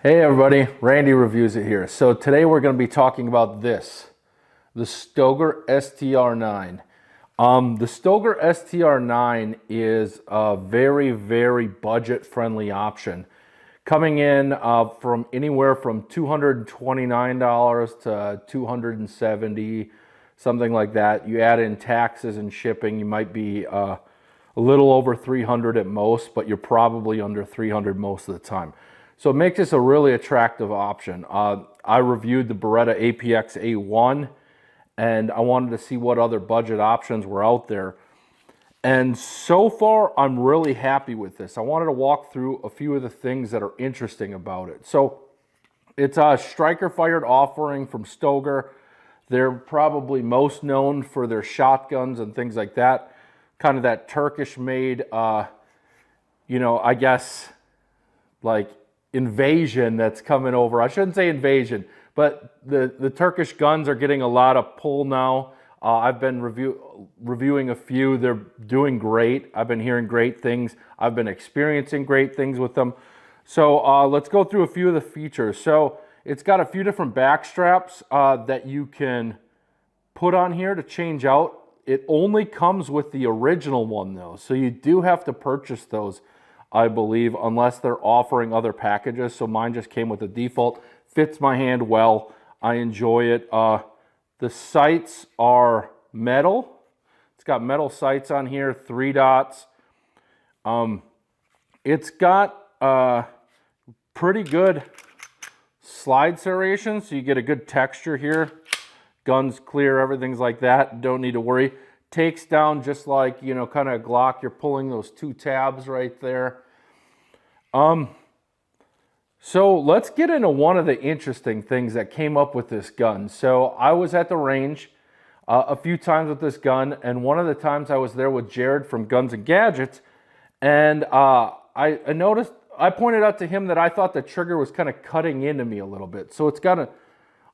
Hey everybody, Randy Reviews It here. So today we're going to be talking about this, the Stoeger STR9. The Stoeger STR9 is a very, very budget-friendly option, coming in from anywhere from $229 to $270, something like that. You add in taxes and shipping, you might be a little over $300 at most, but you're probably under $300 most of the time. So it makes this a really attractive option. I reviewed the Beretta APX A1 and I wanted to see what other budget options were out there. And so far, I'm really happy with this. I wanted to walk through a few of the things that are interesting about it. So it's a striker fired offering from Stoeger. They're probably most known for their shotguns and things like that. Kind of that Turkish made, I guess, like invasion that's coming over. I shouldn't say invasion, but the Turkish guns are getting a lot of pull now. I've been reviewing a few. They're doing great. I've been hearing great things. I've been experiencing great things with them. So let's go through a few of the features. So it's got a few different back straps that you can put on here to change out. It only comes with the original one though, so you do have to purchase those, I believe, unless they're offering other packages. So mine just came with the default. Fits my hand well. I enjoy it. The sights are metal. It's got metal sights on here, 3 dots. It's got pretty good slide serration, so you get a good texture here. Gun's clear, everything's like that. Don't need to worry. Takes down just like, kind of a Glock. You're pulling those 2 tabs right there. So let's get into one of the interesting things that came up with this gun. So I was at the range a few times with this gun, and one of the times I was there with Jared from Guns and Gadgets, and I noticed, I pointed out to him that I thought the trigger was kind of cutting into me a little bit. So it's got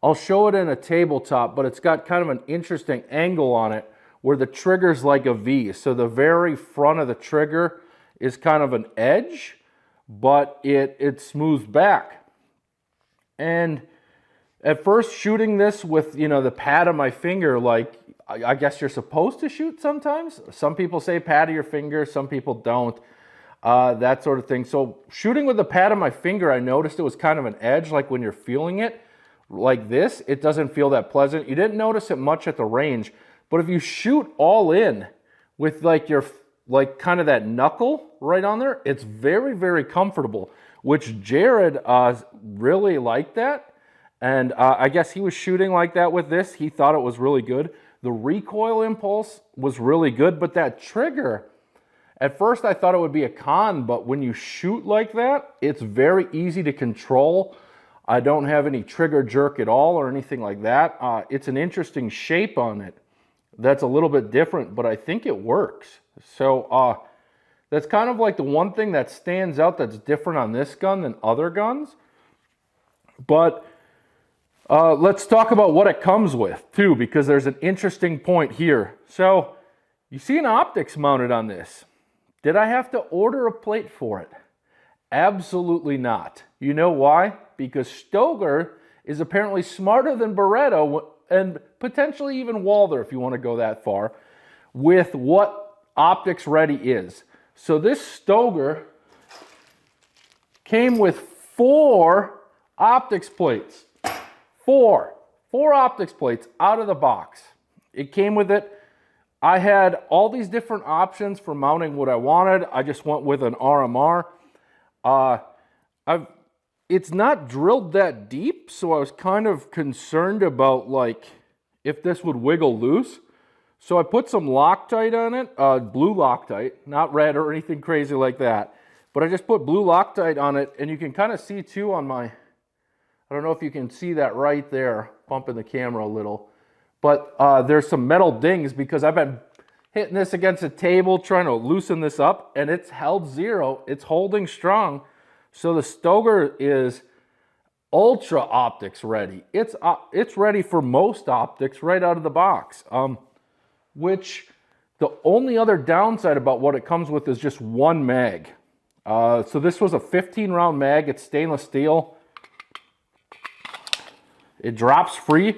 I'll show it in a tabletop, but it's got kind of an interesting angle on it where the trigger's like a V. So the very front of the trigger is kind of an edge, but it smooths back. And at first shooting this with, the pad of my finger, like I guess you're supposed to shoot sometimes. Some people say pad of your finger, some people don't, that sort of thing. So shooting with the pad of my finger, I noticed it was kind of an edge, like when you're feeling it like this, it doesn't feel that pleasant. You didn't notice it much at the range, but if you shoot all in with like your, like kind of that knuckle right on there, it's very, very comfortable, which Jared really liked that. And I guess he was shooting like that with this. He thought it was really good. The recoil impulse was really good, but that trigger, at first I thought it would be a con, but when you shoot like that, it's very easy to control. I don't have any trigger jerk at all or anything like that. It's an interesting shape on it that's a little bit different, but I think it works. So that's kind of like the one thing that stands out that's different on this gun than other guns. But let's talk about what it comes with too, because there's an interesting point here. So you see an optics mounted on this. Did I have to order a plate for it? Absolutely not. You know why? Because Stoeger is apparently smarter than Beretta and potentially even Walther, if you want to go that far, with what optics ready is. So this Stoeger came with 4 optics plates. 4 optics plates out of the box. It came with it. I had all these different options for mounting what I wanted. I just went with an RMR. It's not drilled that deep, so I was kind of concerned about like if this would wiggle loose. So I put some Loctite on it, blue Loctite, not red or anything crazy like that. But I just put blue Loctite on it, and you can kind of see too on my, I don't know if you can see that right there, bumping the camera a little. But there's some metal dings because I've been hitting this against a table trying to loosen this up, and it's held zero. It's holding strong. So the Stoeger is ultra optics ready. It's ready for most optics right out of the box. Which the only other downside about what it comes with is just 1 mag. So this was a 15 round mag. It's stainless steel. It drops free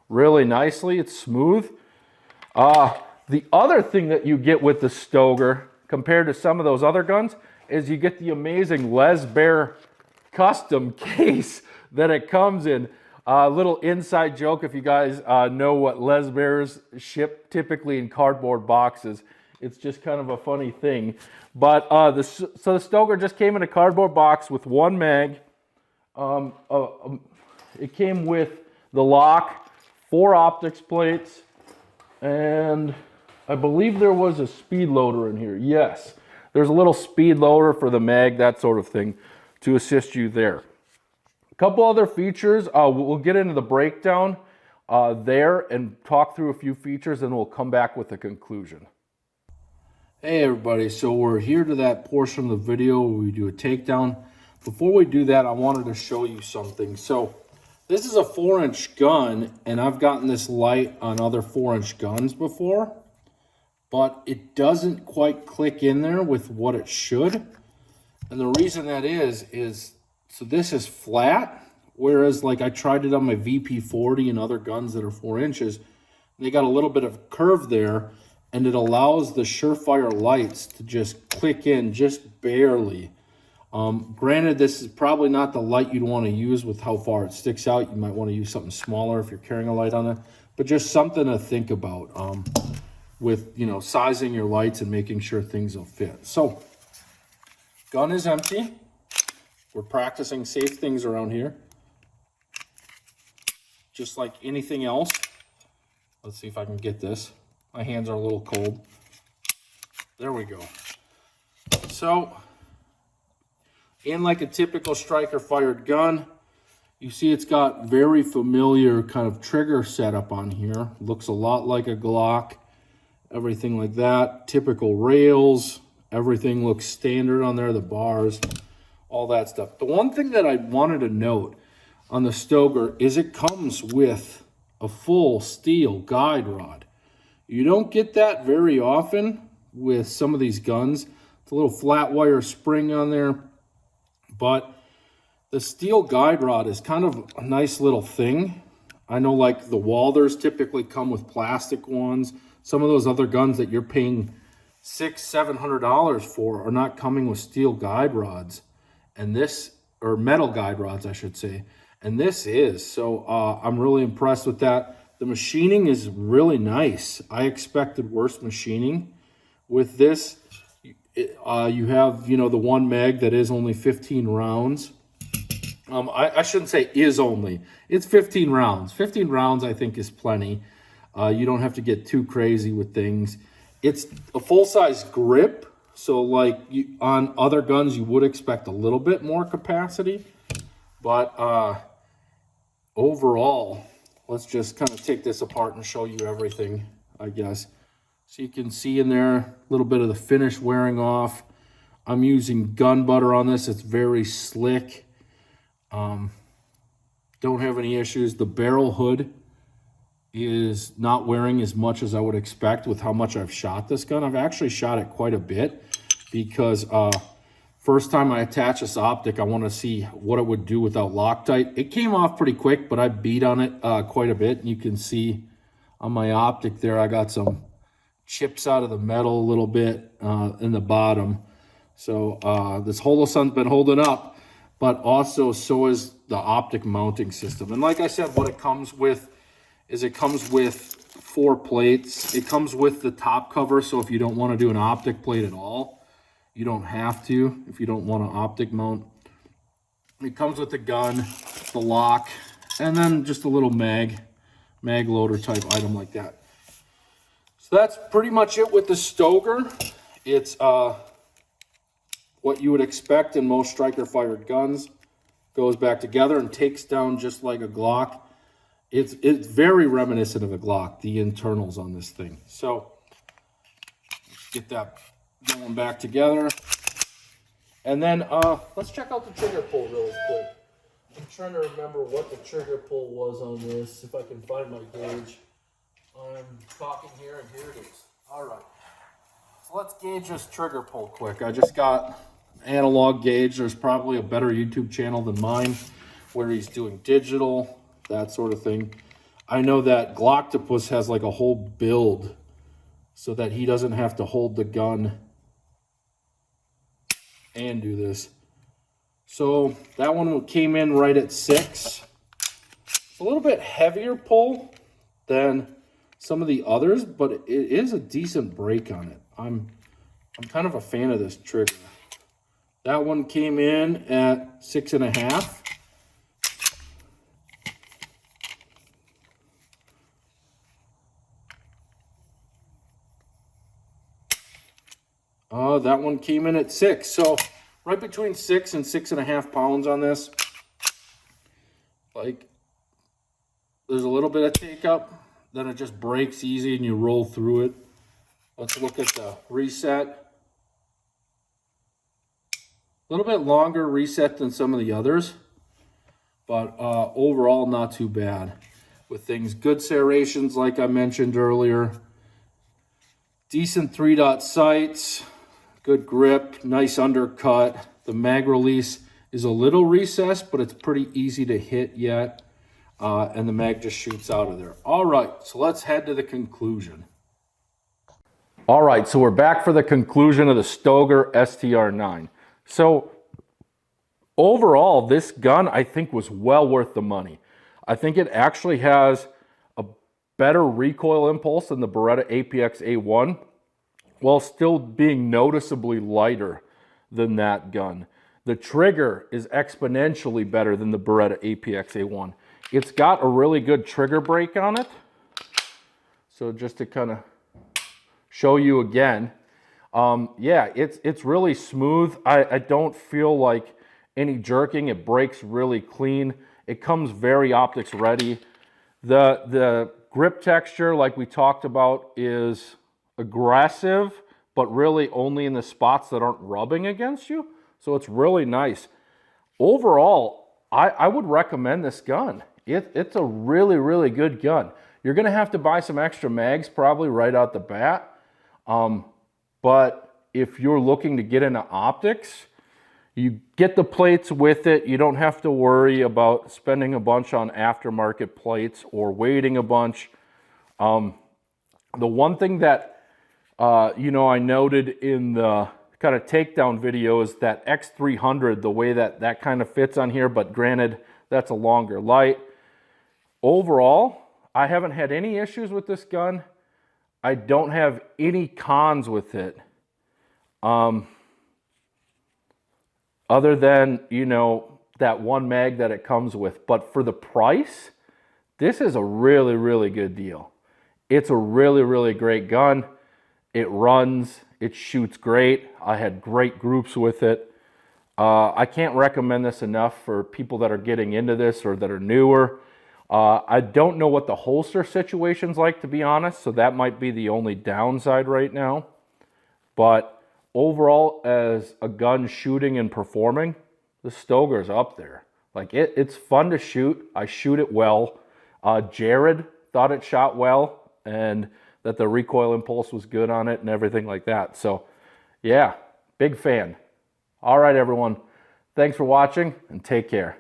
really nicely. It's smooth. The other thing that you get with the Stoeger compared to some of those other guns is you get the amazing Les Baer custom case that it comes in. A little inside joke, if you guys know what Les Baers ship typically in cardboard boxes. It's just kind of a funny thing. But so the Stoeger just came in a cardboard box with one mag. It came with the lock, 4 optics plates, and I believe there was a speed loader in here. Yes, there's a little speed loader for the mag, that sort of thing, to assist you there. A couple other features. We'll get into the breakdown there and talk through a few features, and we'll come back with a conclusion. Hey everybody, so we're here to that portion of the video where we do a takedown. Before we do that, I wanted to show you something. So this is a 4-inch gun, and I've gotten this light on other 4-inch guns before, but it doesn't quite click in there with what it should. And the reason that is so this is flat, whereas like I tried it on my VP40 and other guns that are 4 inches, they got a little bit of curve there, and it allows the Surefire lights to just click in just barely. Granted, this is probably not the light you'd want to use with how far it sticks out. You might want to use something smaller if you're carrying a light on it, but just something to think about with, you know, sizing your lights and making sure things will fit. So, gun is empty. We're practicing safe things around here, just like anything else. Let's see if I can get this. My hands are a little cold. There we go. So, and like a typical striker fired gun, you see it's got very familiar kind of trigger setup on here. Looks a lot like a Glock, everything like that. Typical rails, everything looks standard on there, the bars, all that stuff. The one thing that I wanted to note on the Stoeger is it comes with a full steel guide rod. You don't get that very often with some of these guns. It's a little flat wire spring on there. But the steel guide rod is kind of a nice little thing. I know like the Walders typically come with plastic ones. Some of those other guns that you're paying $600-700 for are not coming with steel guide rods. And this, or metal guide rods, I should say. And this is. So I'm really impressed with that. The machining is really nice. I expected worse machining with this. You have, you know, the one mag that is only 15 rounds. I shouldn't say is only. It's 15 rounds. 15 rounds, I think, is plenty. You don't have to get too crazy with things. It's a full-size grip. So, like, on other guns, you would expect a little bit more capacity. But overall, let's just kind of take this apart and show you everything, I guess. So you can see in there a little bit of the finish wearing off. I'm using gun butter on this. It's very slick. Don't have any issues. The barrel hood is not wearing as much as I would expect with how much I've shot this gun. I've actually shot it quite a bit because first time I attach this optic, I want to see what it would do without Loctite. It came off pretty quick, but I beat on it quite a bit. And you can see on my optic there, I got some chips out of the metal a little bit in the bottom. So this Holosun's been holding up, but also so is the optic mounting system. And like I said, what it comes with is it comes with 4 plates. It comes with the top cover, so if you don't want to do an optic plate at all, you don't have to if you don't want an optic mount. It comes with the gun, the lock, and then just a little mag loader type item like that. So that's pretty much it with the Stoeger. It's what you would expect in most striker-fired guns. Goes back together and takes down just like a Glock. It's very reminiscent of a Glock, the internals on this thing. So let's get that going back together. And then let's check out the trigger pull really quick. I'm trying to remember what the trigger pull was on this, if I can find my gauge. I'm talking here, and here it is. All right. So let's gauge this trigger pull quick. I just got analog gauge. There's probably a better YouTube channel than mine where he's doing digital. that sort of thing. I know that Gloctopus has like a whole build so that he doesn't have to hold the gun and do this. So that one came in right at 6. It's a little bit heavier pull than some of the others, but it is a decent break on it. I'm kind of a fan of this trigger. That one came in at 6.5. That one came in at 6. So right between 6 and 6.5 pounds on this. Like, there's a little bit of take up, then it just breaks easy and you roll through it. Let's look at the reset. A little bit longer reset than some of the others, but overall not too bad with things. Good serrations like I mentioned earlier. Decent 3-dot sights, good grip, nice undercut. The mag release is a little recessed, but it's pretty easy to hit yet. And the mag just shoots out of there. All right, so let's head to the conclusion. All right, so we're back for the conclusion of the Stoeger STR9. So overall, this gun I think was well worth the money. I think it actually has a better recoil impulse than the Beretta APX A1, while still being noticeably lighter than that gun. The trigger is exponentially better than the Beretta APX A1. It's got a really good trigger break on it. So just to kind of show you again, yeah, it's really smooth. I don't feel like any jerking. It breaks really clean. It comes very optics ready. The grip texture, like we talked about, is aggressive, but really only in the spots that aren't rubbing against you. So it's really nice. Overall, I would recommend this gun. It's a really, really good gun. You're gonna have to buy some extra mags probably right out the bat. But if you're looking to get into optics, you get the plates with it. You don't have to worry about spending a bunch on aftermarket plates or waiting a bunch. The one thing that, I noted in the kind of takedown video is that X300, the way that kind of fits on here, but granted, that's a longer light. Overall, I haven't had any issues with this gun. I don't have any cons with it. Other than, that one mag that it comes with. But for the price, this is a really, really good deal. It's a really, really great gun. It runs, it shoots great. I had great groups with it. I can't recommend this enough for people that are getting into this or that are newer. I don't know what the holster situation's like, to be honest, so that might be the only downside right now. But overall, as a gun shooting and performing, the Stoeger's up there. Like, it's fun to shoot. I shoot it well. Jared thought it shot well, and that the recoil impulse was good on it and everything like that. So, yeah, big fan. All right, everyone. Thanks for watching, and take care.